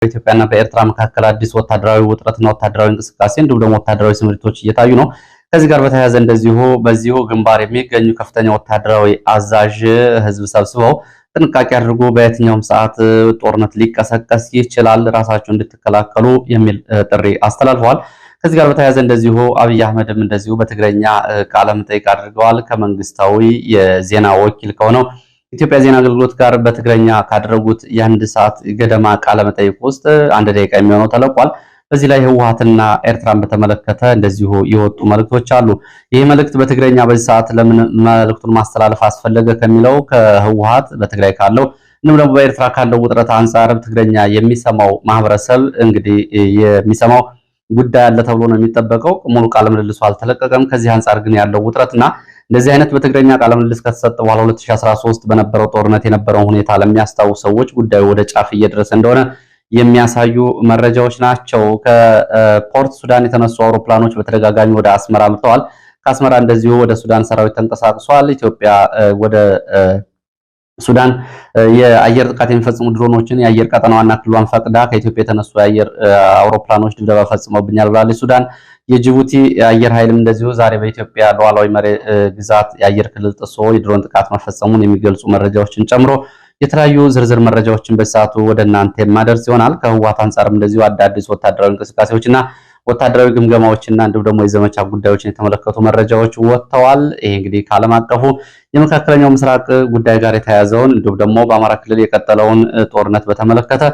በኢትዮጵያና በኤርትራ መካከል አዲስ ወታደራዊ ውጥረትና ወታደራዊ እንቅስቃሴ እንዲሁም ደግሞ ወታደራዊ ስምሪቶች እየታዩ ነው። ከዚህ ጋር በተያያዘ በዚሁ ግንባር የሚገኙ ከፍተኛ ወታደራዊ አዛዥ ህዝብ ሰብስበው ጥንቃቄ አድርጎ በየትኛውም ሰዓት ጦርነት ሊቀሰቀስ ይችላል፣ ራሳችሁ እንድትከላከሉ የሚል ጥሪ አስተላልፈዋል። ከዚህ ጋር በተያያዘ አብይ አህመድም በትግረኛ ቃለ መጠይቅ አድርገዋል። ከመንግስታዊ የዜና ወኪል ከሆነው ኢትዮጵያ ዜና አገልግሎት ጋር በትግረኛ ካደረጉት የአንድ ሰዓት ገደማ ቃለ መጠይቅ ውስጥ 1 ደቂቃ የሚሆነው ተለቋል። በዚህ ላይ ህወሓትና ኤርትራን በተመለከተ የወጡ መልእክቶች አሉ። ይህ መልእክት በትግረኛ በዚህ ሰዓት ለምን መልእክቱን ማስተላለፍ አስፈለገ ከሚለው ከህወሓት በትግራይ ካለው እንዲሁም ደግሞ በኤርትራ ካለው ውጥረት አንጻር ትግረኛ የሚሰማው ማህበረሰብ የሚሰማው ጉዳይ አለ ተብሎ ነው የሚጠበቀው። ሙሉ ቃለ ምልልሱ አልተለቀቀም። ከዚህ አንጻር ግን ያለው ውጥረትና እንደዚህ አይነት በትግረኛ ቃለ ምልልስ ከተሰጠ በኋላ 2013 በነበረው ጦርነት የነበረውን ሁኔታ ለሚያስታውሱ ሰዎች ጉዳዩ ወደ ጫፍ እየደረሰ እንደሆነ የሚያሳዩ መረጃዎች ናቸው። ከፖርት ሱዳን የተነሱ አውሮፕላኖች በተደጋጋሚ ወደ አስመራ አምርተዋል። ከአስመራ ወደ ሱዳን ሰራዊት ተንቀሳቅሷል። ኢትዮጵያ ወደ ሱዳን የአየር ጥቃት የሚፈጽሙ ድሮኖችን የአየር ቀጠናዋና ክልሏን ፈቅዳ ከኢትዮጵያ የተነሱ የአየር አውሮፕላኖች ድብደባ ፈጽመውብኛል ብላለች ሱዳን። የጅቡቲ አየር ኃይልም ዛሬ በኢትዮጵያ ሉዓላዊ ግዛት የአየር ክልል ጥሶ የድሮን ጥቃት መፈጸሙን የሚገልጹ መረጃዎችን ጨምሮ የተለያዩ ዝርዝር መረጃዎችን በሰዓቱ ወደ እናንተ የማደርስ ይሆናል። ከህወሓት አንጻርም አዳዲስ ወታደራዊ እንቅስቃሴዎችና ወታደራዊ ግምገማዎችና እንዲሁም ደግሞ የዘመቻ ጉዳዮችን የተመለከቱ መረጃዎች ወጥተዋል። ይሄ ከዓለም አቀፉ የመካከለኛው ምስራቅ ጉዳይ ጋር የተያያዘውን እንዲሁም ደግሞ በአማራ ክልል የቀጠለውን ጦርነት በተመለከተ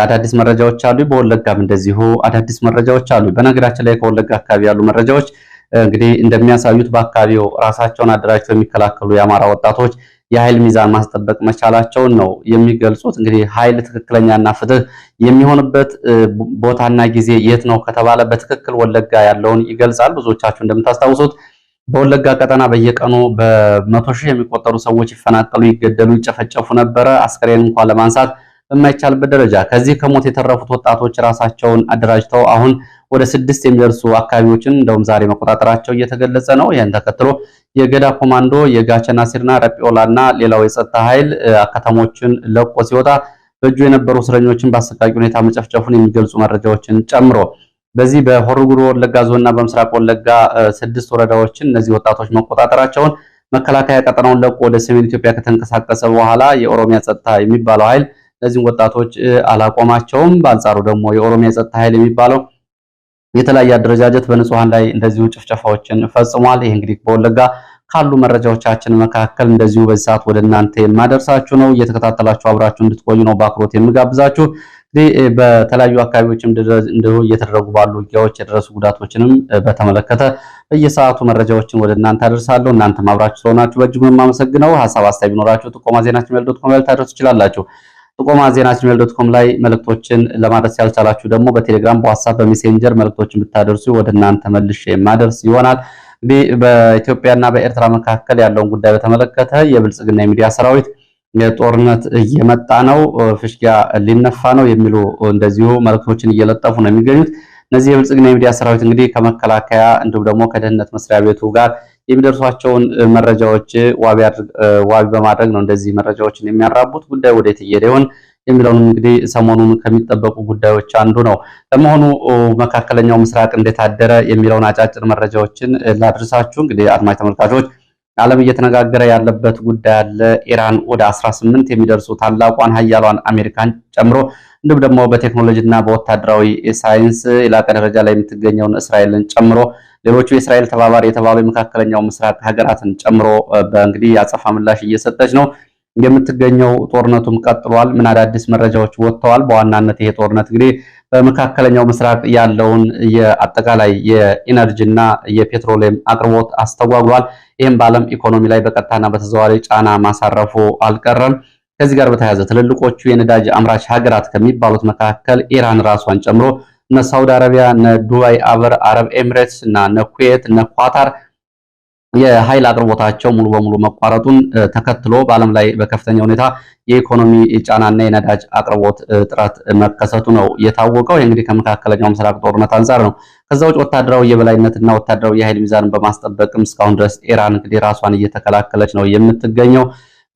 አዳዲስ መረጃዎች አሉ። በወለጋም አዳዲስ መረጃዎች አሉ። በነገራችን ላይ ከወለጋ አካባቢ ያሉ መረጃዎች እንደሚያሳዩት በአካባቢው ራሳቸውን አደራጅተው የሚከላከሉ የአማራ ወጣቶች የኃይል ሚዛን ማስጠበቅ መቻላቸውን ነው የሚገልጹት። ኃይል ትክክለኛና ፍትህ የሚሆንበት ቦታና ጊዜ የት ነው ከተባለ በትክክል ወለጋ ያለውን ይገልጻል። ብዙዎቻችሁ እንደምታስታውሱት በወለጋ ቀጠና በየቀኑ በመቶ ሺህ የሚቆጠሩ ሰዎች ይፈናቀሉ፣ ይገደሉ፣ ይጨፈጨፉ ነበረ። አስከሬን እንኳን ለማንሳት በማይቻልበት ደረጃ ከዚህ ከሞት የተረፉት ወጣቶች ራሳቸውን አደራጅተው አሁን ወደ 6 የሚደርሱ አካባቢዎችን እንደውም ዛሬ መቆጣጠራቸው እየተገለጸ ነው። ይህን ተከትሎ የገዳ ኮማንዶ የጋቸና ሲርና ረጲዮላና ሌላው የጸጥታ ኃይል ከተሞችን ለቆ ሲወጣ በእጁ የነበሩ እስረኞችን በአሰቃቂ ሁኔታ መጨፍጨፉን የሚገልጹ መረጃዎችን ጨምሮ በዚህ በሆሮ ጉዱሩ ወለጋ ዞንና በምስራቅ ወለጋ 6 ወረዳዎችን እነዚህ ወጣቶች መቆጣጠራቸውን መከላከያ ቀጠናውን ለቆ ወደ ሰሜን ኢትዮጵያ ከተንቀሳቀሰ በኋላ የኦሮሚያ ጸጥታ የሚባለው ኃይል እነዚህን ወጣቶች አላቆማቸውም። በአንጻሩ ደግሞ የኦሮሚያ ጸጥታ ኃይል የሚባለው የተለያየ አደረጃጀት በንጹሃን ላይ ጭፍጨፋዎችን ፈጽሟል። ይሄ በወለጋ ካሉ መረጃዎቻችን መካከል በዚህ ሰዓት ወደ እናንተ የማደርሳችሁ ነው። እየተከታተላችሁ አብራችሁ እንድትቆዩ ነው በአክብሮት የምጋብዛችሁ። በተለያዩ አካባቢዎችም እየተደረጉ ባሉ ውጊያዎች የደረሱ ጉዳቶችንም በተመለከተ በየሰዓቱ መረጃዎችን ወደ እናንተ አደርሳለሁ። እናንተም አብራችሁ ስለሆናችሁ በእጅጉ የማመሰግነው። ሐሳብ አስተያየት ቢኖራችሁ ጥቆማ ዜናችን@gmail.com ላይ ታደርሱ ትችላላችሁ። ጥቆማ ዜናችን@gmail.com ላይ መልእክቶችን ለማድረስ ያልቻላችሁ ደግሞ በቴሌግራም፣ በዋትስአፕ፣ በሜሴንጀር መልእክቶችን ብታደርሱ ወደ እናንተ መልሼ የማደርስ ይሆናል። በኢትዮጵያና በኤርትራ መካከል ያለውን ጉዳይ በተመለከተ የብልጽግና የሚዲያ ሰራዊት ጦርነት እየመጣ ነው፣ ፍሽኪያ ሊነፋ ነው የሚሉ መልእክቶችን እየለጠፉ ነው የሚገኙት። እነዚህ የብልጽግና የሚዲያ ሰራዊት ከመከላከያ እንዲሁም ደግሞ ከደህንነት መስሪያ ቤቱ ጋር የሚደርሷቸውን መረጃዎች ዋቢ በማድረግ ነው እንደዚህ መረጃዎችን የሚያራቡት። ጉዳይ ወዴት እየሄደ ይሆን የሚለውን ሰሞኑን ከሚጠበቁ ጉዳዮች አንዱ ነው። ለመሆኑ መካከለኛው ምስራቅ እንዴት አደረ የሚለውን አጫጭር መረጃዎችን ላድርሳችሁ። አድማጭ ተመልካቾች ዓለም እየተነጋገረ ያለበት ጉዳይ አለ። ኢራን ወደ 18 የሚደርሱ ታላቋን ሀያሏን አሜሪካን ጨምሮ እንዲሁም ደግሞ በቴክኖሎጂና በወታደራዊ ሳይንስ የላቀ ደረጃ ላይ የምትገኘውን እስራኤልን ጨምሮ ሌሎቹ የእስራኤል ተባባሪ የተባሉ የመካከለኛው ምስራቅ ሀገራትን ጨምሮ ያጸፋ ምላሽ እየሰጠች ነው የምትገኘው። ጦርነቱም ቀጥሏል። ምን አዳዲስ መረጃዎች ወጥተዋል? በዋናነት ይሄ ጦርነት በመካከለኛው ምስራቅ ያለውን የአጠቃላይ የኢነርጂና የፔትሮሊየም አቅርቦት አስተጓጉሏል። ይህም በዓለም ኢኮኖሚ ላይ በቀጥታና በተዘዋዋሪ ጫና ማሳረፉ አልቀረም። ከዚህ ጋር በተያያዘ ትልልቆቹ የነዳጅ አምራች ሀገራት ከሚባሉት መካከል ኢራን ራሷን ጨምሮ እነ ሳውዲ አረቢያ፣ እነ ዱባይ አረብ ኤሚሬትስ እና እነ ኩዌት፣ እነ ኳታር የኃይል አቅርቦታቸው ሙሉ በሙሉ መቋረጡን ተከትሎ በዓለም ላይ በከፍተኛ ሁኔታ የኢኮኖሚ ጫናና የነዳጅ አቅርቦት እጥረት መከሰቱ ነው የታወቀው። ይህ ከመካከለኛው ምስራቅ ጦርነት አንጻር ነው። ከዛ ውጭ ወታደራዊ የበላይነትና ወታደራዊ የኃይል ሚዛንን በማስጠበቅም እስካሁን ድረስ ኢራን ራሷን እየተከላከለች ነው የምትገኘው።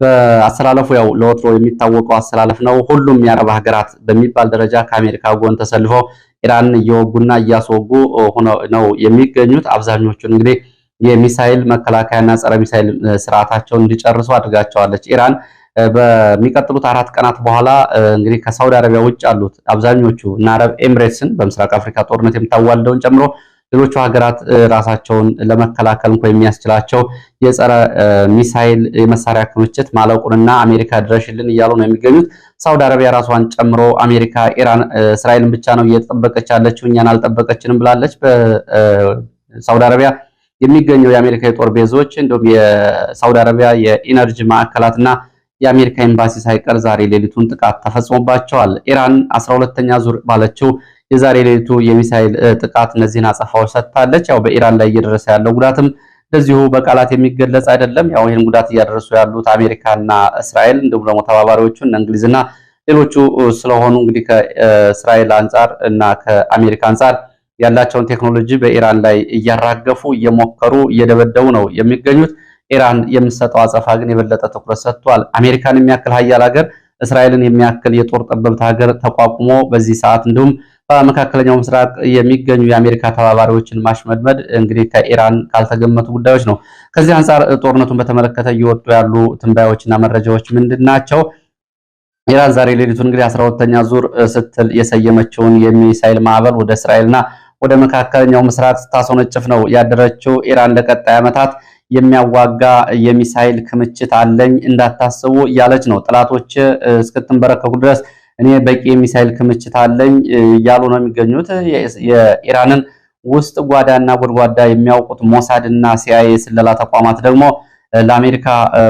በአሰላለፉ ያው ለወትሮ የሚታወቀው አሰላለፍ ነው። ሁሉም የአረብ ሀገራት በሚባል ደረጃ ከአሜሪካ ጎን ተሰልፈው ኢራንን እየወጉና እያስወጉ ነው የሚገኙት። አብዛኞቹን እንግዲህ የሚሳኤል መከላከያና ጸረ ሚሳኤል ስርዓታቸውን እንዲጨርሱ አድርጋቸዋለች ኢራን። በሚቀጥሉት 4 ቀናት በኋላ እንግዲህ ከሳውዲ አረቢያ ውጭ ያሉት አብዛኞቹ እና አረብ ኤምሬትስን በምስራቅ አፍሪካ ጦርነት የምታዋልደውን ጨምሮ ሌሎቹ ሀገራት ራሳቸውን ለመከላከል እንኳን የሚያስችላቸው የጸረ ሚሳኤል የመሳሪያ ክምችት ማለቁንና አሜሪካ ድረሽልን እያሉ ነው የሚገኙት። ሳውዲ አረቢያ ራሷን ጨምሮ አሜሪካ እስራኤልን ብቻ ነው እየተጠበቀች ያለችው እኛን አልጠበቀችንም ብላለች። በሳውዲ አረቢያ የሚገኘው የአሜሪካ የጦር ቤዞች እንዲሁም የሳውዲ አረቢያ የኢነርጂ ማዕከላትና የአሜሪካ ኤምባሲ ሳይቀር ዛሬ ሌሊቱን ጥቃት ተፈጽሞባቸዋል። ኢራን 12ኛ ዙር ባለችው የዛሬ ሌሊቱ የሚሳኤል ጥቃት እነዚህን አጸፋዎች ሰጥታለች። ያው በኢራን ላይ እየደረሰ ያለው ጉዳትም እንደዚሁ በቃላት የሚገለጽ አይደለም። ያው ይህን ጉዳት እያደረሱ ያሉት አሜሪካና እስራኤል እንዲሁም ደግሞ ተባባሪዎቹ እንግሊዝና ሌሎቹ ስለሆኑ እንግዲህ ከእስራኤል አንጻር እና ከአሜሪካ አንጻር ያላቸውን ቴክኖሎጂ በኢራን ላይ እያራገፉ እየሞከሩ እየደበደቡ ነው የሚገኙት። ኢራን የምትሰጠው አጸፋ ግን የበለጠ ትኩረት ሰጥቷል። አሜሪካን የሚያክል ሀያል ሀገር እስራኤልን የሚያክል የጦር ጠበብት ሀገር ተቋቁሞ በዚህ ሰዓት እንዲሁም በመካከለኛው ምስራቅ የሚገኙ የአሜሪካ ተባባሪዎችን ማሽመድመድ እንግዲህ ከኢራን ካልተገመቱ ጉዳዮች ነው። ከዚህ አንጻር ጦርነቱን በተመለከተ እየወጡ ያሉ ትንባዮችና መረጃዎች ምንድናቸው? ኢራን ዛሬ ሌሊቱን እንግዲህ 12ኛ ዙር ስትል የሰየመችውን የሚሳኤል ማዕበል ወደ እስራኤልና ወደ መካከለኛው ምስራቅ ስታስወነጭፍ ነው ያደረችው። ኢራን ለቀጣይ ዓመታት የሚያዋጋ የሚሳኤል ክምችት አለኝ እንዳታስቡ እያለች ነው። ጠላቶች እስክትንበረከኩ ድረስ እኔ በቂ የሚሳኤል ክምችት አለኝ እያሉ ነው የሚገኙት። የኢራንን ውስጥ ጓዳና ጎድጓዳ የሚያውቁት ሞሳድ እና ሲአይኤ ስለላ ተቋማት ደግሞ ለአሜሪካ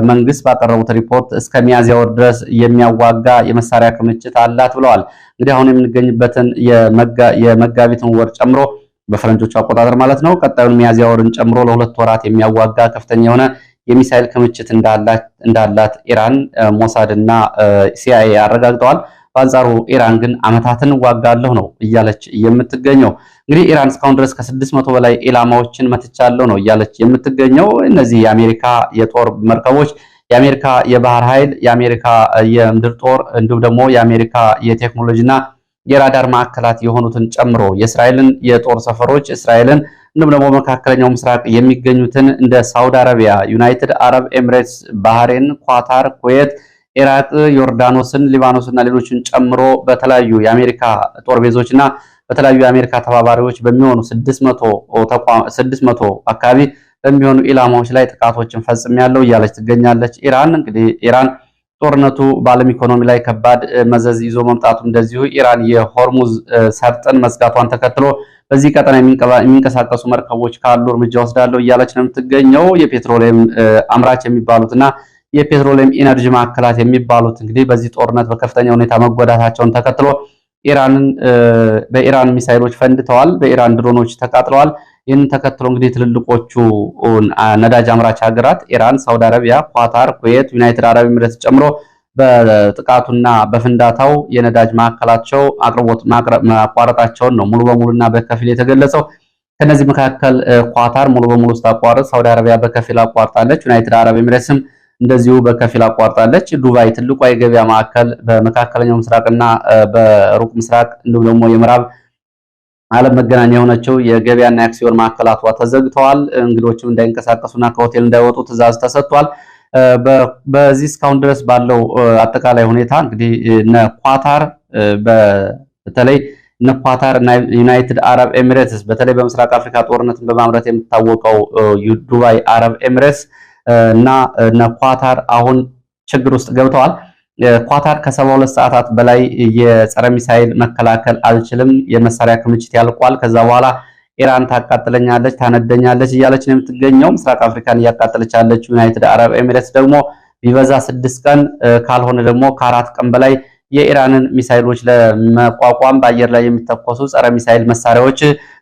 መንግስት ባቀረቡት ሪፖርት እስከ ሚያዝያ ወር ድረስ የሚያዋጋ የመሳሪያ ክምችት አላት ብለዋል። እንግዲህ አሁን የምንገኝበትን የመጋቢትን ወር ጨምሮ በፈረንጆቹ አቆጣጠር ማለት ነው ቀጣዩን ሚያዝያ ወርን ጨምሮ ለ2 ወራት የሚያዋጋ ከፍተኛ የሆነ የሚሳኤል ክምችት እንዳላት ኢራን ሞሳድ እና ሲአይኤ አረጋግጠዋል። በአንጻሩ ኢራን ግን ዓመታትን ዋጋለሁ ነው እያለች የምትገኘው። እንግዲህ ኢራን እስካሁን ድረስ ከ600 በላይ ኢላማዎችን መትቻለሁ ነው እያለች የምትገኘው። እነዚህ የአሜሪካ የጦር መርከቦች፣ የአሜሪካ የባህር ኃይል፣ የአሜሪካ የምድር ጦር እንዲሁም ደግሞ የአሜሪካ የቴክኖሎጂና የራዳር ማዕከላት የሆኑትን ጨምሮ የእስራኤልን የጦር ሰፈሮች እስራኤልን እንዲሁም ደግሞ መካከለኛው ምስራቅ የሚገኙትን እንደ ሳውዲ አረቢያ፣ ዩናይትድ አረብ ኤምሬትስ፣ ባህሬን፣ ኳታር፣ ኩዌት፣ ኢራቅ፣ ዮርዳኖስን፣ ሊባኖስና ሌሎችን ጨምሮ በተለያዩ የአሜሪካ ጦር ቤዞችና በተለያዩ የአሜሪካ ተባባሪዎች በሚሆኑ 600 አካባቢ በሚሆኑ ኢላማዎች ላይ ጥቃቶችን ፈጽሜያለሁ እያለች ትገኛለች። ኢራን እንግዲህ ኢራን ጦርነቱ በዓለም ኢኮኖሚ ላይ ከባድ መዘዝ ይዞ መምጣቱ እንደዚሁ ኢራን የሆርሙዝ ሰርጥን መዝጋቷን ተከትሎ በዚህ ቀጠና የሚንቀሳቀሱ መርከቦች ካሉ እርምጃ ወስዳለሁ እያለች ነው የምትገኘው። የፔትሮሊየም አምራች የሚባሉትና የፔትሮሊየም ኢነርጂ ማዕከላት የሚባሉት እንግዲህ በዚህ ጦርነት በከፍተኛ ሁኔታ መጎዳታቸውን ተከትሎ በኢራን ሚሳይሎች ፈንድተዋል፣ በኢራን ድሮኖች ተቃጥለዋል። ይህንን ተከትሎ እንግዲህ ትልልቆቹ ነዳጅ አምራች ሀገራት ኢራን፣ ሳውዲ አረቢያ፣ ኳታር፣ ኩዌት፣ ዩናይትድ አረብ ኤምሬትስ ጨምሮ በጥቃቱና በፍንዳታው የነዳጅ ማዕከላቸው አቅርቦት ማቋረጣቸውን ነው ሙሉ በሙሉና በከፊል የተገለጸው። ከነዚህ መካከል ኳታር ሙሉ በሙሉ ስታቋርጥ፣ ሳውዲ አረቢያ በከፊል አቋርጣለች፣ ዩናይትድ አረብ ኤምሬትስም እንደዚሁ በከፊል አቋርጣለች። ዱባይ ትልቋ የገበያ ማዕከል በመካከለኛው ምስራቅና በሩቅ ምስራቅ እንዲሁም ደግሞ የምዕራብ ዓለም መገናኛ የሆነችው የገበያና የአክሲዮን ማዕከላቷ ተዘግተዋል። እንግዶችም እንዳይንቀሳቀሱና ከሆቴል እንዳይወጡ ትዕዛዝ ተሰጥቷል። በዚህ እስካሁን ድረስ ባለው አጠቃላይ ሁኔታ እንግዲህ እነ ኳታር በተለይ እነ ኳታር እና ዩናይትድ አረብ ኤሚሬትስ በተለይ በምስራቅ አፍሪካ ጦርነትን በማምረት የምትታወቀው ዱባይ አረብ ኤሚሬትስ እና እነ ኳታር አሁን ችግር ውስጥ ገብተዋል። ኳታር ከ72 ሰዓታት በላይ የጸረ ሚሳኤል መከላከል አልችልም፣ የመሳሪያ ክምችት ያልቋል፣ ከዛ በኋላ ኢራን ታቃጥለኛለች፣ ታነደኛለች እያለች ነው የምትገኘው። ምስራቅ አፍሪካን እያቃጠለች ያለች ዩናይትድ አረብ ኤሚሬትስ ደግሞ ቢበዛ 6 ቀን ካልሆነ ደግሞ ከ4 ቀን በላይ የኢራንን ሚሳኤሎች ለመቋቋም በአየር ላይ የሚተኮሱ ጸረ ሚሳኤል መሳሪያዎች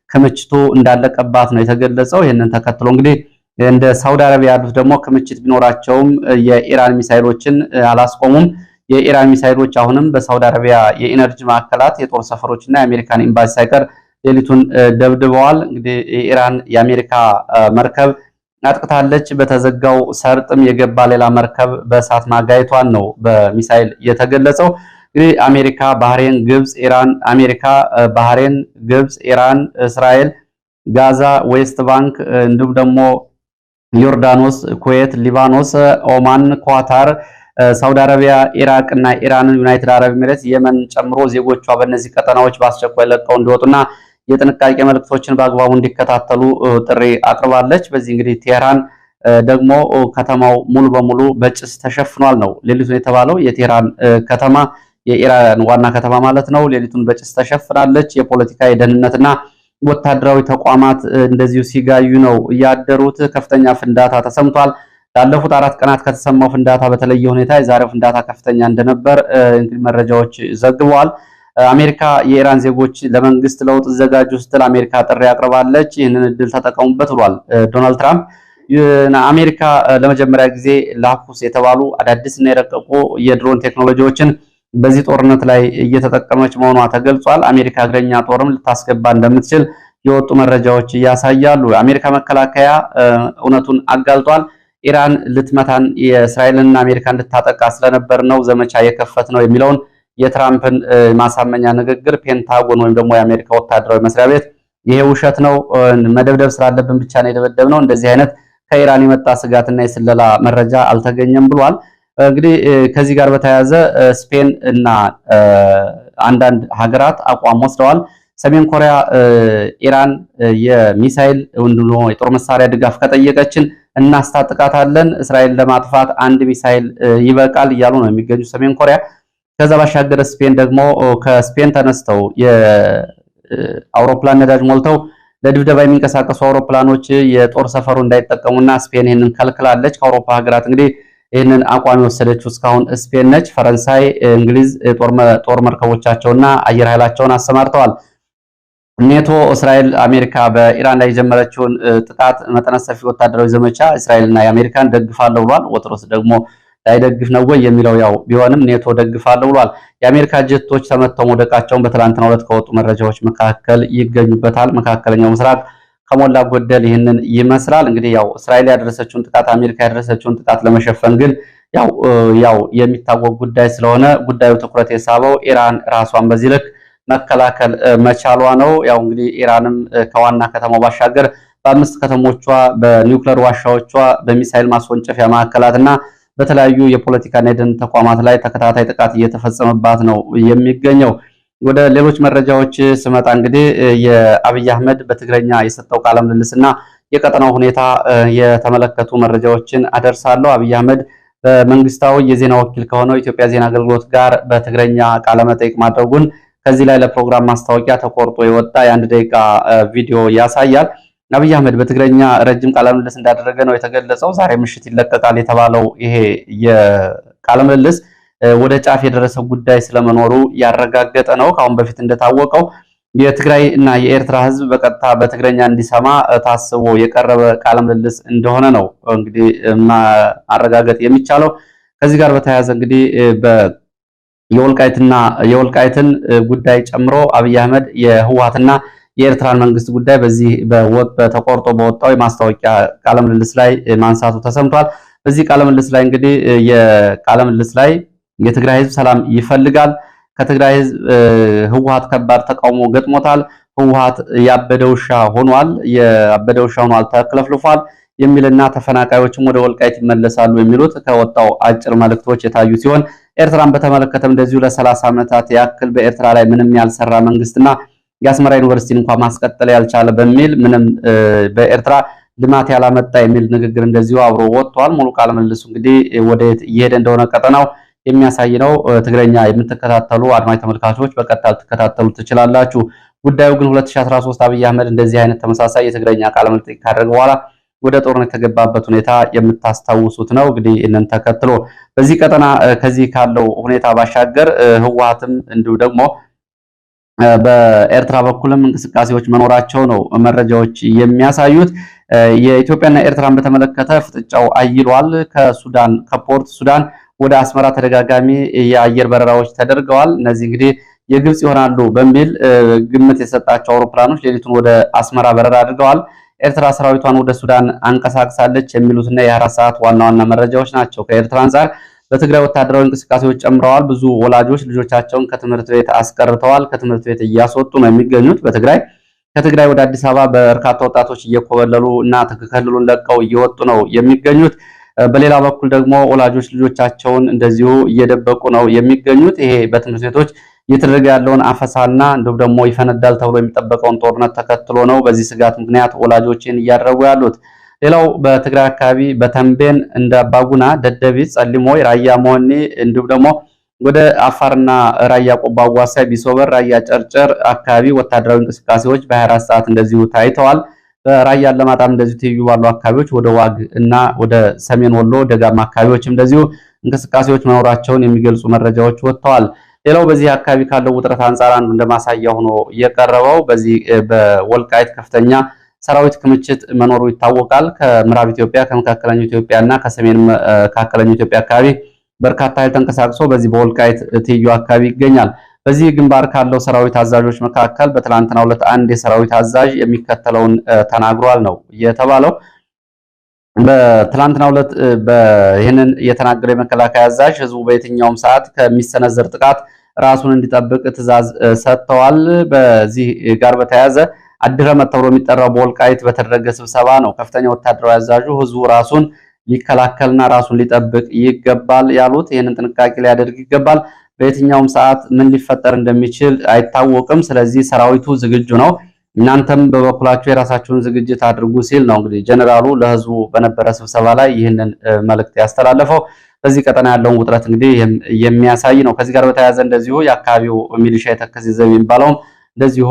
ክምችቱ እንዳለቀባት ነው የተገለጸው። ይህንን ተከትሎ እንግዲህ እንደ ሳውዲ አረቢያ ያሉት ደግሞ ክምችት ቢኖራቸውም የኢራን ሚሳኤሎችን አላስቆሙም። የኢራን ሚሳኤሎች አሁንም በሳውዲ አረቢያ የኢነርጂ ማዕከላት፣ የጦር ሰፈሮችና የአሜሪካን ኤምባሲ ሳይቀር ሌሊቱን ደብድበዋል። እንግዲህ የኢራን የአሜሪካ መርከብ አጥቅታለች። በተዘጋው ሰርጥም የገባ ሌላ መርከብ በእሳት ማጋየቷን ነው በሚሳኤል የተገለጸው። እንግዲህ አሜሪካ፣ ባህሬን፣ ግብጽ፣ ኢራን አሜሪካ፣ ባህሬን፣ ግብጽ፣ ኢራን፣ እስራኤል፣ ጋዛ፣ ዌስት ባንክ እንዲሁም ደግሞ ዮርዳኖስ፣ ኩዌት፣ ሊባኖስ፣ ኦማን፣ ኳታር፣ ሳውዲ አረቢያ፣ ኢራቅ እና ኢራንን፣ ዩናይትድ አረብ ኤሚሬትስ፣ የመን ጨምሮ ዜጎቿ በእነዚህ ቀጠናዎች በአስቸኳይ ለቀው እንዲወጡና የጥንቃቄ መልእክቶችን በአግባቡ እንዲከታተሉ ጥሪ አቅርባለች። በዚህ እንግዲህ ቴህራን ደግሞ ከተማው ሙሉ በሙሉ በጭስ ተሸፍኗል ነው ሌሊቱን የተባለው። የቴህራን ከተማ የኢራን ዋና ከተማ ማለት ነው ሌሊቱን በጭስ ተሸፍናለች። የፖለቲካ የደህንነትና ወታደራዊ ተቋማት እንደዚሁ ሲጋዩ ነው ያደሩት። ከፍተኛ ፍንዳታ ተሰምቷል። ላለፉት 4 ቀናት ከተሰማው ፍንዳታ በተለየ ሁኔታ የዛሬው ፍንዳታ ከፍተኛ እንደነበር እንግዲህ መረጃዎች ዘግበዋል። አሜሪካ የኢራን ዜጎች ለመንግስት ለውጥ ዘጋጁ ስትል አሜሪካ ጥሪ አቅርባለች። ይህንን እድል ተጠቀሙበት ብሏል ዶናልድ ትራምፕ። አሜሪካ ለመጀመሪያ ጊዜ ላኩስ የተባሉ አዳዲስና የረቀቁ የድሮን ቴክኖሎጂዎችን በዚህ ጦርነት ላይ እየተጠቀመች መሆኗ ተገልጿል። አሜሪካ እግረኛ ጦርም ልታስገባ እንደምትችል የወጡ መረጃዎች ያሳያሉ። የአሜሪካ መከላከያ እውነቱን አጋልጧል። ኢራን ልትመታን የእስራኤልና አሜሪካን ልታጠቃ ስለነበር ነው ዘመቻ የከፈት ነው የሚለውን የትራምፕን ማሳመኛ ንግግር ፔንታጎን ወይም ደግሞ የአሜሪካ ወታደራዊ መስሪያ ቤት ይሄ ውሸት ነው፣ መደብደብ ስላለብን ብቻ ነው የደበደብነው፣ እንደዚህ አይነት ከኢራን የመጣ ስጋትና የስለላ መረጃ አልተገኘም ብሏል። እንግዲህ ከዚህ ጋር በተያያዘ ስፔን እና አንዳንድ ሀገራት አቋም ወስደዋል። ሰሜን ኮሪያ ኢራን የሚሳኤል ወንድሞ የጦር መሳሪያ ድጋፍ ከጠየቀችን እናስታጥቃታለን፣ እስራኤል ለማጥፋት አንድ ሚሳኤል ይበቃል እያሉ ነው የሚገኙ ሰሜን ኮሪያ። ከዛ ባሻገር ስፔን ደግሞ ከስፔን ተነስተው የአውሮፕላን ነዳጅ ሞልተው ለድብደባ የሚንቀሳቀሱ አውሮፕላኖች የጦር ሰፈሩ እንዳይጠቀሙና ስፔን ይህንን ከልክላለች። ከአውሮፓ ሀገራት እንግዲህ ይህንን አቋም የወሰደችው እስካሁን ስፔን ነች። ፈረንሳይ፣ እንግሊዝ ጦር መርከቦቻቸውና አየር ኃይላቸውን አሰማርተዋል። ኔቶ እስራኤል አሜሪካ በኢራን ላይ የጀመረችውን ጥቃት መጠነ ሰፊ ወታደራዊ ዘመቻ እስራኤልና የአሜሪካን ደግፋለሁ ብሏል። ወትሮስ ደግሞ ላይደግፍ ነው ወይ የሚለው ያው ቢሆንም ኔቶ ደግፋለሁ ብሏል። የአሜሪካ ጀቶች ተመተው መውደቃቸውን በትላንትናው ዕለት ከወጡ መረጃዎች መካከል ይገኙበታል። መካከለኛው ምስራቅ ከሞላ ጎደል ይህንን ይመስላል። እንግዲህ ያው እስራኤል ያደረሰችውን ጥቃት አሜሪካ ያደረሰችውን ጥቃት ለመሸፈን ግን ያው የሚታወቅ ጉዳይ ስለሆነ ጉዳዩ ትኩረት የሳበው ኢራን ራሷን በዚህ ልክ መከላከል መቻሏ ነው። ያው እንግዲህ ኢራንም ከዋና ከተማው ባሻገር በ5 ከተሞቿ በኒውክሌር ዋሻዎቿ በሚሳኤል ማስወንጨፊያ ማዕከላትና በተለያዩ የፖለቲካና የደህንነት ተቋማት ላይ ተከታታይ ጥቃት እየተፈጸመባት ነው የሚገኘው። ወደ ሌሎች መረጃዎች ስመጣ እንግዲህ የአብይ አህመድ በትግረኛ የሰጠው ቃለ ምልልስና የቀጠናው ሁኔታ የተመለከቱ መረጃዎችን አደርሳለሁ። አብይ አህመድ በመንግስታዊ የዜና ወኪል ከሆነው ኢትዮጵያ ዜና አገልግሎት ጋር በትግረኛ ቃለ መጠይቅ ማድረጉን ከዚህ ላይ ለፕሮግራም ማስታወቂያ ተቆርጦ የወጣ የ1 ደቂቃ ቪዲዮ ያሳያል። አብይ አህመድ በትግረኛ ረጅም ቃለ ምልልስ እንዳደረገ ነው የተገለጸው። ዛሬ ምሽት ይለቀቃል የተባለው ይሄ የቃለ ምልልስ ወደ ጫፍ የደረሰ ጉዳይ ስለመኖሩ ያረጋገጠ ነው። ከአሁን በፊት እንደታወቀው የትግራይ እና የኤርትራ ህዝብ በቀጥታ በትግረኛ እንዲሰማ ታስቦ የቀረበ ቃለ ምልልስ እንደሆነ ነው እንግዲህ ማረጋገጥ የሚቻለው። ከዚህ ጋር በተያያዘ እንግዲህ የወልቃይትን ጉዳይ ጨምሮ አብይ አህመድ የህወሓትና የኤርትራን መንግስት ጉዳይ በዚህ በተቆርጦ በወጣው የማስታወቂያ ቃለ ምልልስ ላይ ማንሳቱ ተሰምቷል። በዚህ ቃለ ምልልስ ላይ እንግዲህ የቃለ ምልልስ ላይ የትግራይ ህዝብ ሰላም ይፈልጋል፣ ከትግራይ ህዝብ ህወሓት ከባድ ተቃውሞ ገጥሞታል፣ ህወሓት ያበደ ውሻ ሆኗል፣ ተክለፍልፏል የሚልና ተፈናቃዮችም ወደ ወልቃይት ይመለሳሉ የሚሉት ከወጣው አጭር መልእክቶች የታዩ ሲሆን ኤርትራን በተመለከተም እንደዚሁ ለ30 ዓመታት ያክል በኤርትራ ላይ ምንም ያልሰራ መንግስትና የአስመራ ዩኒቨርሲቲን እንኳን ማስቀጠል ያልቻለ በሚል ምንም በኤርትራ ልማት ያላመጣ የሚል ንግግር እንደዚሁ አብሮ ወጥቷል። ሙሉ ቃለ ምልልሱ እንግዲህ ወዴት እየሄደ እንደሆነ ቀጠናው የሚያሳይ ነው። ትግረኛ የምትከታተሉ አድማጭ ተመልካቾች በቀጥታ ልትከታተሉ ትችላላችሁ። ጉዳዩ ግን 2013 አብይ አህመድ እንደዚህ አይነት ተመሳሳይ የትግረኛ ቃለ ምልልስ ካደረገ በኋላ ወደ ጦርነት የተገባበት ሁኔታ የምታስታውሱት ነው። እንግዲህ እነን ተከትሎ በዚህ ቀጠና ከዚህ ካለው ሁኔታ ባሻገር ህወሓትም እንዲሁ ደግሞ በኤርትራ በኩልም እንቅስቃሴዎች መኖራቸው ነው መረጃዎች የሚያሳዩት። የኢትዮጵያና ኤርትራን በተመለከተ ፍጥጫው አይሏል። ከፖርት ሱዳን ወደ አስመራ ተደጋጋሚ የአየር በረራዎች ተደርገዋል። እነዚህ እንግዲህ የግብጽ ይሆናሉ በሚል ግምት የሰጣቸው አውሮፕላኖች ሌሊቱን ወደ አስመራ በረራ አድርገዋል። ኤርትራ ሰራዊቷን ወደ ሱዳን አንቀሳቅሳለች የሚሉትና የ24 ሰዓት ዋና ዋና መረጃዎች ናቸው። ከኤርትራ አንጻር በትግራይ ወታደራዊ እንቅስቃሴዎች ጨምረዋል። ብዙ ወላጆች ልጆቻቸውን ከትምህርት ቤት አስቀርተዋል። ከትምህርት ቤት እያስወጡ ነው የሚገኙት። ከትግራይ ወደ አዲስ አበባ በርካታ ወጣቶች እየኮበለሉ እና ክልሉን ለቀው እየወጡ ነው የሚገኙት። በሌላ በኩል ደግሞ ወላጆች ልጆቻቸውን እንደዚሁ እየደበቁ ነው የሚገኙት። ይሄ በትምህርት ቤቶች እየተደረገ ያለውን አፈሳና እንዲሁም ደግሞ ይፈነዳል ተብሎ የሚጠበቀውን ጦርነት ተከትሎ ነው። በዚህ ስጋት ምክንያት ወላጆችን እያደረጉ ያሉት። ሌላው በትግራይ አካባቢ በተንቤን እንደ አባጉና፣ ደደቢት፣ ጸሊሞይ፣ ራያ መሆኒ እንዲሁም ደግሞ ወደ አፋርና ራያ ቆቦ አዋሳኝ ቢሶበር፣ ራያ ጨርጨር አካባቢ ወታደራዊ እንቅስቃሴዎች በ24 ሰዓት እንደዚሁ ታይተዋል። በራያ አላማጣም እንደዚሁ ትይዩ ባሉ አካባቢዎች ወደ ዋግ እና ወደ ሰሜን ወሎ ደጋማ አካባቢዎችም እንደዚሁ እንቅስቃሴዎች መኖራቸውን የሚገልጹ መረጃዎች ወጥተዋል። ሌላው በዚህ አካባቢ ካለው ውጥረት አንጻር አንዱ እንደማሳያ ሆኖ የቀረበው በዚህ በወልቃይት ከፍተኛ ሰራዊት ክምችት መኖሩ ይታወቃል። ከምዕራብ ኢትዮጵያ፣ ከመካከለኛው ኢትዮጵያ እና ከሰሜን መካከለኛው ኢትዮጵያ አካባቢ በርካታ ኃይል ተንቀሳቅሶ በዚህ በወልቃይት ትይዩ አካባቢ ይገኛል። በዚህ ግንባር ካለው ሰራዊት አዛዦች መካከል በትላንትናው ዕለት አንድ የሰራዊት አዛዥ የሚከተለውን ተናግሯል ነው የተባለው። በትላንትናው ዕለት ይህንን የተናገረው የመከላከያ አዛዥ ህዝቡ በየትኛውም ሰዓት ከሚሰነዘር ጥቃት ራሱን እንዲጠብቅ ትዕዛዝ ሰጥተዋል። በዚህ ጋር በተያያዘ አድረመት ተብሎ የሚጠራው በወልቃይት በተደረገ ስብሰባ ነው ከፍተኛ ወታደራዊ አዛዡ ህዝቡ ራሱን ሊከላከልና ራሱን ሊጠብቅ ይገባል ያሉት። ይህንን ጥንቃቄ ሊያደርግ ይገባል። በየትኛውም ሰዓት ምን ሊፈጠር እንደሚችል አይታወቅም። ስለዚህ ሰራዊቱ ዝግጁ ነው፣ እናንተም በበኩላችሁ የራሳችሁን ዝግጅት አድርጉ ሲል ነው እንግዲህ ጀነራሉ ለህዝቡ በነበረ ስብሰባ ላይ ይህንን መልእክት ያስተላለፈው። በዚህ ቀጠና ያለውን ውጥረት እንግዲህ የሚያሳይ ነው። ከዚህ ጋር በተያያዘ እንደዚሁ የአካባቢው ሚሊሻ የተከዜ ዘብ የሚባለውም እንደዚሁ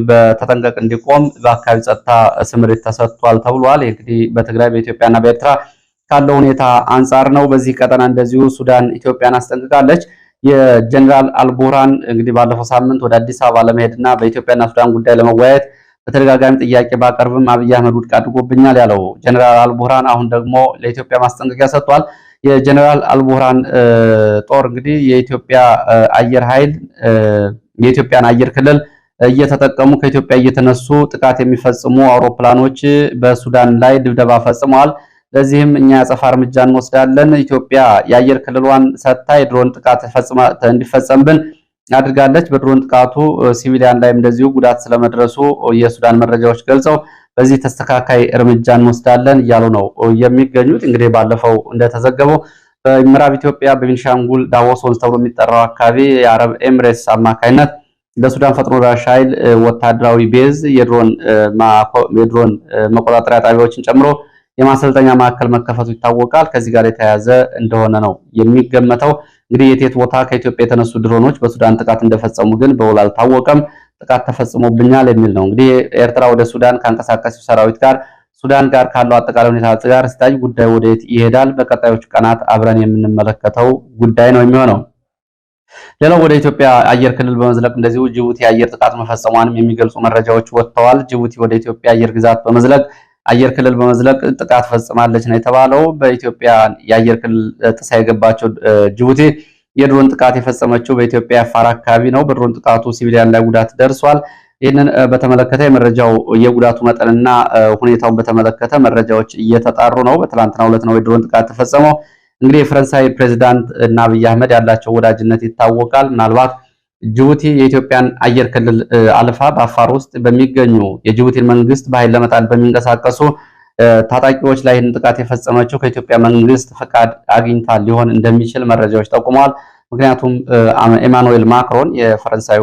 በተጠንቀቅ እንዲቆም በአካባቢ ጸጥታ ስምሪት ተሰጥቷል ተብሏል። እንግዲህ በትግራይ በኢትዮጵያና በኤርትራ ካለው ሁኔታ አንጻር ነው። በዚህ ቀጠና እንደዚሁ ሱዳን ኢትዮጵያን አስጠንቅቃለች። የጀነራል አልቡርሃን እንግዲህ ባለፈው ሳምንት ወደ አዲስ አበባ ለመሄድና በኢትዮጵያና ሱዳን ጉዳይ ለመወያየት በተደጋጋሚ ጥያቄ ባቀርብም አብይ አህመድ ውድቅ አድርጎብኛል ያለው ጀነራል አልቡርሃን አሁን ደግሞ ለኢትዮጵያ ማስጠንቀቂያ ሰጥቷል። የጀነራል አልቡርሃን ጦር እንግዲህ የኢትዮጵያ አየር ኃይል የኢትዮጵያን አየር ክልል እየተጠቀሙ ከኢትዮጵያ እየተነሱ ጥቃት የሚፈጽሙ አውሮፕላኖች በሱዳን ላይ ድብደባ ፈጽመዋል። ለዚህም እኛ ያጸፋ እርምጃ እንወስዳለን። ኢትዮጵያ የአየር ክልሏን ሰጥታ የድሮን ጥቃት እንዲፈጸምብን አድርጋለች። በድሮን ጥቃቱ ሲቪሊያን ላይም እንደዚሁ ጉዳት ስለመድረሱ የሱዳን መረጃዎች ገልጸው በዚህ ተስተካካይ እርምጃ እንወስዳለን እያሉ ነው የሚገኙት። እንግዲህ ባለፈው እንደተዘገበው በምዕራብ ኢትዮጵያ በቤኒሻንጉል ዳቦስ ወንዝ ተብሎ የሚጠራው አካባቢ የአረብ ኤምሬትስ አማካይነት ለሱዳን ፈጥኖ ደራሽ ኃይል ወታደራዊ ቤዝ የድሮን መቆጣጠሪያ ጣቢያዎችን ጨምሮ የማሰልጠኛ ማዕከል መከፈቱ ይታወቃል። ከዚህ ጋር የተያያዘ እንደሆነ ነው የሚገመተው። እንግዲህ የቴት ቦታ ከኢትዮጵያ የተነሱ ድሮኖች በሱዳን ጥቃት እንደፈጸሙ ግን በውል አልታወቀም። ጥቃት ተፈጽሞብኛል የሚል ነው። እንግዲህ ኤርትራ ወደ ሱዳን ካንቀሳቀሱ ሰራዊት ጋር ሱዳን ጋር ካለው አጠቃላይ ሁኔታ ጋር ሲታይ ጉዳዩ ወዴት ይሄዳል? በቀጣዮቹ ቀናት አብረን የምንመለከተው ጉዳይ ነው የሚሆነው። ሌላው ወደ ኢትዮጵያ አየር ክልል በመዝለቅ እንደዚሁ ጅቡቲ አየር ጥቃት መፈጸሟንም የሚገልጹ መረጃዎች ወጥተዋል። ጅቡቲ ወደ ኢትዮጵያ አየር ግዛት በመዝለቅ አየር ክልል በመዝለቅ ጥቃት ፈጽማለች ነው የተባለው። በኢትዮጵያ የአየር ክልል ጥሳ የገባቸው ጅቡቲ የድሮን ጥቃት የፈጸመችው በኢትዮጵያ አፋር አካባቢ ነው። በድሮን ጥቃቱ ሲቪሊያን ላይ ጉዳት ደርሷል። ይህንን በተመለከተ የመረጃው የጉዳቱ መጠንና ሁኔታውን በተመለከተ መረጃዎች እየተጣሩ ነው። በትላንትናው ዕለት ነው የድሮን ጥቃት ተፈጸመው። እንግዲህ የፈረንሳይ ፕሬዝዳንት እና አብይ አህመድ ያላቸው ወዳጅነት ይታወቃል። ምናልባት ጅቡቲ የኢትዮጵያን አየር ክልል አልፋ በአፋር ውስጥ በሚገኙ የጅቡቲን መንግስት በኃይል ለመጣል በሚንቀሳቀሱ ታጣቂዎች ላይ ይህን ጥቃት የፈጸመችው ከኢትዮጵያ መንግስት ፈቃድ አግኝታ ሊሆን እንደሚችል መረጃዎች ጠቁመዋል። ምክንያቱም ኤማኑኤል ማክሮን የፈረንሳዩ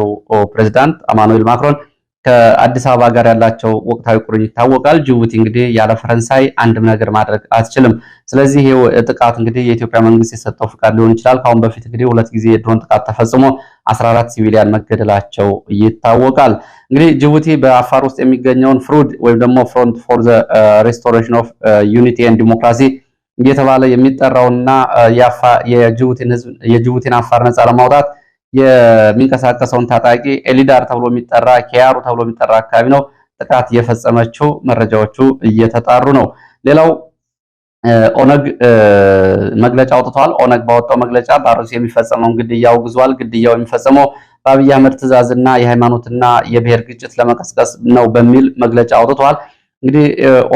ፕሬዝዳንት ኤማኑኤል ማክሮን ከአዲስ አበባ ጋር ያላቸው ወቅታዊ ቁርኝት ይታወቃል። ጅቡቲ እንግዲህ ያለ ፈረንሳይ አንድም ነገር ማድረግ አትችልም። ስለዚህ ይሄ ጥቃት እንግዲህ የኢትዮጵያ መንግስት የሰጠው ፍቃድ ሊሆን ይችላል። ካሁን በፊት እንግዲህ 2 ጊዜ የድሮን ጥቃት ተፈጽሞ 14 ሲቪሊያን መገደላቸው ይታወቃል። እንግዲህ ጅቡቲ በአፋር ውስጥ የሚገኘውን ፍሩድ ወይም ደግሞ ፍሮንት ፎር ዘ ሬስቶሬሽን ኦፍ ዩኒቲ ኤንድ ዲሞክራሲ እየተባለ የሚጠራውና የጅቡቲን አፋር ነፃ ለማውጣት የሚንቀሳቀሰውን ታጣቂ ኤሊዳር ተብሎ የሚጠራ ኬያሩ ተብሎ የሚጠራ አካባቢ ነው ጥቃት እየፈጸመችው መረጃዎቹ እየተጣሩ ነው። ሌላው ኦነግ መግለጫ አውጥቷል። ኦነግ ባወጣው መግለጫ በአርሲ የሚፈጸመውን ግድያ አውግዟል። ግድያው የሚፈጸመው በአብይ አህመድ ትዕዛዝና የሃይማኖትና የብሔር ግጭት ለመቀስቀስ ነው በሚል መግለጫ አውጥቷል። እንግዲህ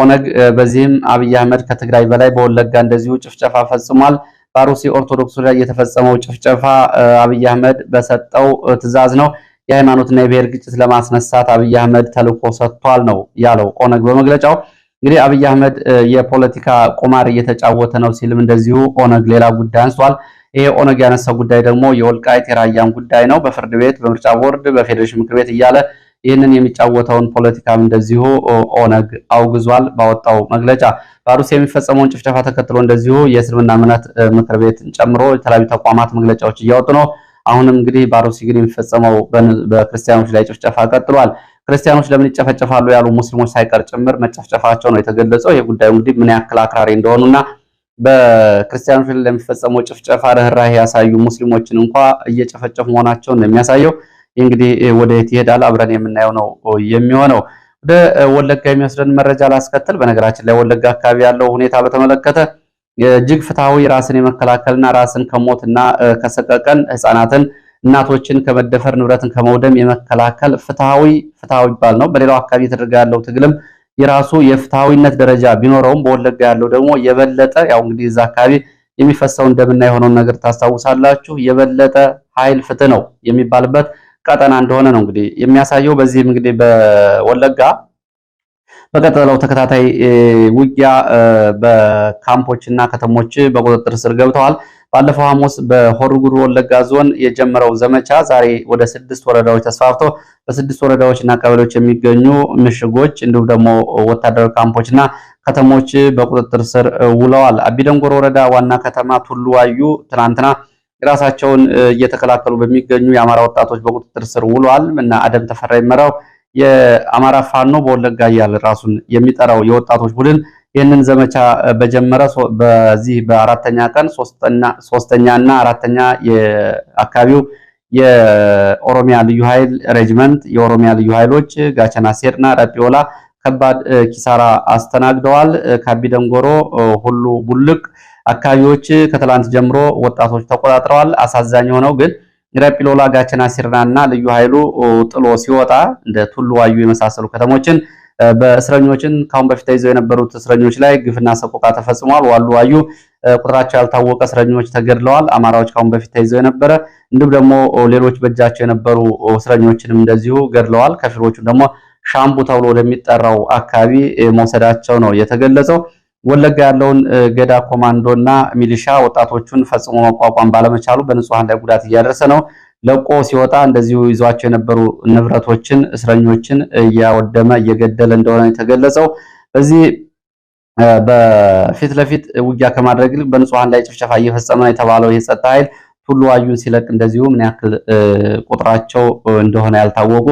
ኦነግ በዚህም አብይ አህመድ ከትግራይ በላይ በወለጋ እንደዚሁ ጭፍጨፋ ፈጽሟል። በአሩሲ ኦርቶዶክሱ ላይ የተፈጸመው ጭፍጨፋ አብይ አህመድ በሰጠው ትዕዛዝ ነው። የሃይማኖትና የብሔር ግጭት ለማስነሳት አብይ አህመድ ተልዕኮ ሰጥቷል ነው ያለው ኦነግ በመግለጫው። እንግዲህ አብይ አህመድ የፖለቲካ ቁማር እየተጫወተ ነው ሲልም እንደዚሁ ኦነግ ሌላ ጉዳይ አንስቷል። ይሄ ኦነግ ያነሳው ጉዳይ ደግሞ የወልቃይት የራያን ጉዳይ ነው። በፍርድ ቤት፣ በምርጫ ቦርድ፣ በፌዴሬሽን ምክር ቤት እያለ ይህንን የሚጫወተውን ፖለቲካም እንደዚሁ ኦነግ አውግዟል ባወጣው መግለጫ። በአሩሲ የሚፈጸመውን ጭፍጨፋ ተከትሎ እንደዚሁ የእስልምና እምነት ምክር ቤትን ጨምሮ የተለያዩ ተቋማት መግለጫዎች እያወጡ ነው። አሁንም እንግዲህ በአሩሲ ግን የሚፈጸመው በክርስቲያኖች ላይ ጭፍጨፋ ቀጥሏል። ክርስቲያኖች ለምን ይጨፈጨፋሉ ያሉ ሙስሊሞች ሳይቀር ጭምር መጨፍጨፋቸው ነው የተገለጸው። ይህ ጉዳዩ እንግዲህ ምን ያክል አክራሪ እንደሆኑና በክርስቲያኖች ላይ ለሚፈጸመው ጭፍጨፋ ርህራሄ ያሳዩ ሙስሊሞችን እንኳ እየጨፈጨፉ መሆናቸውን ነው የሚያሳየው። ይህ እንግዲህ ወደ የት ይሄዳል አብረን የምናየው ነው የሚሆነው። ወደ ወለጋ የሚወስደን መረጃ ላስከትል። በነገራችን ላይ ወለጋ አካባቢ ያለው ሁኔታ በተመለከተ እጅግ ፍትሐዊ ራስን የመከላከልና ራስን ከሞትና ከሰቀቀን ህፃናትን እናቶችን ከመደፈር ንብረትን ከመውደም የመከላከል ፍትሐዊ ይባል ነው። በሌላው አካባቢ የተደረገ ያለው ትግልም የራሱ የፍትሐዊነት ደረጃ ቢኖረውም በወለጋ ያለው ደግሞ የበለጠ ያው እንግዲህ እዛ አካባቢ የሚፈሰው እንደምና የሆነውን ነገር ታስታውሳላችሁ። የበለጠ ኃይል ፍትህ ነው የሚባልበት ቀጠና እንደሆነ ነው እንግዲህ የሚያሳየው። በዚህም እንግዲህ በወለጋ በቀጠለው ተከታታይ ውጊያ በካምፖችና ከተሞች በቁጥጥር ስር ገብተዋል። ባለፈው ሐሙስ በሆሮ ጉዱሩ ወለጋ ዞን የጀመረው ዘመቻ ዛሬ ወደ 6 ወረዳዎች ተስፋፍቶ በ6 ወረዳዎችና ቀበሌዎች የሚገኙ ምሽጎች እንዲሁም ደግሞ ወታደራዊ ካምፖችና ከተሞች በቁጥጥር ስር ውለዋል። አቢደንጎሮ ወረዳ ዋና ከተማ ቱሉ ዋዩ ትናንትና ራሳቸውን እየተከላከሉ በሚገኙ የአማራ ወጣቶች በቁጥጥር ስር ውለዋል እና አደም ተፈራ ይመራው የአማራ ፋኖ በወለጋ እያለ ራሱን የሚጠራው የወጣቶች ቡድን ይህንን ዘመቻ በጀመረ በዚህ በአራተኛ ቀን ሶስተኛ እና አራተኛ የአካባቢው የኦሮሚያ ልዩ ኃይል ሬጅመንት የኦሮሚያ ልዩ ኃይሎች ጋቸና ሴርና ረጲዮላ ከባድ ኪሳራ አስተናግደዋል። ካቢደንጎሮ ሁሉ ቡልቅ አካባቢዎች ከትላንት ጀምሮ ወጣቶች ተቆጣጥረዋል። አሳዛኝ ሆነው ግን ረጲሎላ ጋቸና ሴርናና ልዩ ኃይሉ ጥሎ ሲወጣ እንደ ቱሉ ዋዩ የመሳሰሉ ከተሞችን በእስረኞችን ካሁን በፊት ተይዘው የነበሩት እስረኞች ላይ ግፍና ሰቆቃ ተፈጽሟል። ዋሉ ዋዩ ቁጥራቸው ያልታወቀ እስረኞች ተገድለዋል። አማራዎች ካሁን በፊት ተይዘው የነበረ እንዲሁም ደግሞ ሌሎች በእጃቸው የነበሩ እስረኞችንም እንደዚሁ ገድለዋል። ከፊሎቹም ደግሞ ሻምቡ ተብሎ ወደሚጠራው አካባቢ መውሰዳቸው ነው የተገለጸው። ወለጋ ያለውን ገዳ ኮማንዶና ሚሊሻ ወጣቶቹን ፈጽሞ መቋቋም ባለመቻሉ በንጹሃን ላይ ጉዳት እያደረሰ ነው። ለቆ ሲወጣ እንደዚሁ ይዟቸው የነበሩ ንብረቶችን እስረኞችን እያወደመ እየገደለ እንደሆነ የተገለጸው። በዚህ በፊት ለፊት ውጊያ ከማድረግ ይልቅ በንጹሃን ላይ ጭፍጨፋ እየፈጸመ ነው የተባለው የጸጥታ ኃይል ቱሉ ዋዩን ሲለቅ እንደዚሁ ምን ያክል ቁጥራቸው እንደሆነ ያልታወቁ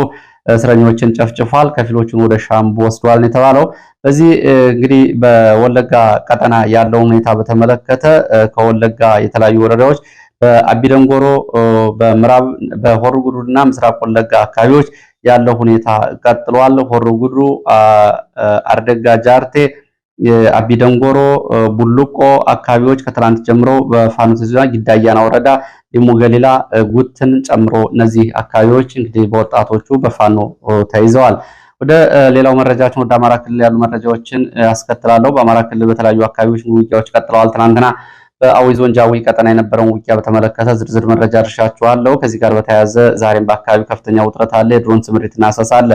እስረኞችን ጨፍጭፏል። ከፊሎቹን ወደ ሻምቡ ወስዷል ነው የተባለው። በዚህ እንግዲህ በወለጋ ቀጠና ያለው ሁኔታ በተመለከተ ከወለጋ የተለያዩ ወረዳዎች በአቢደንጎሮ በምዕራብ በሆሮ ጉዱሩና ምስራቅ ወለጋ አካባቢዎች ያለው ሁኔታ ቀጥሏል። ሆሮ ጉዱሩ፣ አርደጋ ጃርቴ፣ አቢደንጎሮ፣ ቡልቆ አካባቢዎች ከትላንት ጀምሮ በፋኖ ተይዘዋ ጊዳያና ወረዳ ሊሙ ገሊላ ጉትን ጨምሮ እነዚህ አካባቢዎች እንግዲህ በወጣቶቹ በፋኖ ተይዘዋል። ወደ ሌላው መረጃችን ወደ አማራ ክልል ያሉ መረጃዎችን አስከትላለሁ። በአማራ ክልል በተለያዩ አካባቢዎች ውጊያዎች ቀጥለዋል። ትናንትና በአዊ ዞን ጃዊ ቀጠና የነበረውን ውጊያ በተመለከተ ዝርዝር መረጃ አድርሻችኋለሁ። ከዚህ ጋር በተያያዘ ዛሬም በአካባቢው ከፍተኛ ውጥረት አለ። የድሮን ስምሪትና አሰሳ አለ።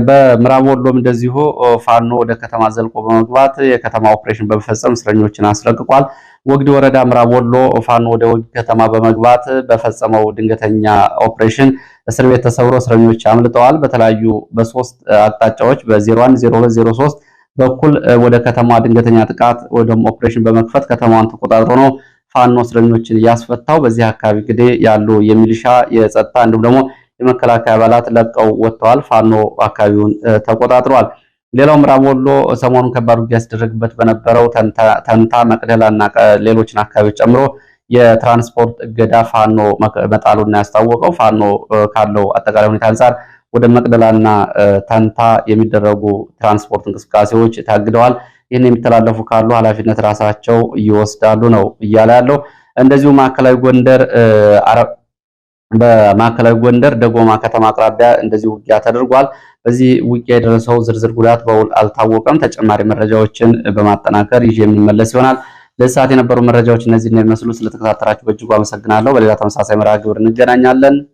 በምዕራብ ወሎም እንደዚሁ ፋኖ ወደ ከተማ ዘልቆ በመግባት የከተማ ኦፕሬሽን በመፈጸም እስረኞችን አስለቅቋል። ወግዲ ወረዳ ምዕራብ ወሎ ፋኖ ወደ ወግዲ ከተማ በመግባት በፈጸመው ድንገተኛ ኦፕሬሽን እስር ቤት ተሰብሮ እስረኞች አምልጠዋል። በተለያዩ በሶስት አቅጣጫዎች በ01፣ 02፣ 03 በኩል ወደ ከተማ ድንገተኛ ጥቃት ወደም ኦፕሬሽን በመክፈት ከተማዋን ተቆጣጥሮ ነው ፋኖ እስረኞችን ያስፈታው። በዚህ አካባቢ እንግዲህ ያሉ የሚሊሻ የጸጥታ እንዲሁም ደግሞ የመከላከያ አባላት ለቀው ወጥተዋል። ፋኖ አካባቢውን ተቆጣጥሯል። ሌላው ምዕራብ ወሎ ሰሞኑን ከባድ ውጊያ ያስደረግበት በነበረው ተንታ፣ መቅደላና ሌሎችን አካባቢዎች ጨምሮ የትራንስፖርት እገዳ ፋኖ መጣሉና ያስታወቀው ፋኖ ካለው አጠቃላይ ሁኔታ አንጻር ወደ መቅደላና ተንታ የሚደረጉ ትራንስፖርት እንቅስቃሴዎች ታግደዋል። ይህን የሚተላለፉ ካሉ ኃላፊነት ራሳቸው ይወስዳሉ ነው እያለ ያለው። እንደዚሁ በማዕከላዊ ጎንደር ደጎማ ከተማ አቅራቢያ እንደዚሁ ውጊያ ተደርጓል። በዚህ ውጊያ የደረሰው ዝርዝር ጉዳት በውል አልታወቀም። ተጨማሪ መረጃዎችን በማጠናከር ይዤ የሚመለስ ይሆናል። ለዚህ ሰዓት የነበሩ መረጃዎች እነዚህ ነው የሚመስሉ። ስለተከታተላችሁ በእጅጉ አመሰግናለሁ። በሌላ ተመሳሳይ መርሃ ግብር እንገናኛለን።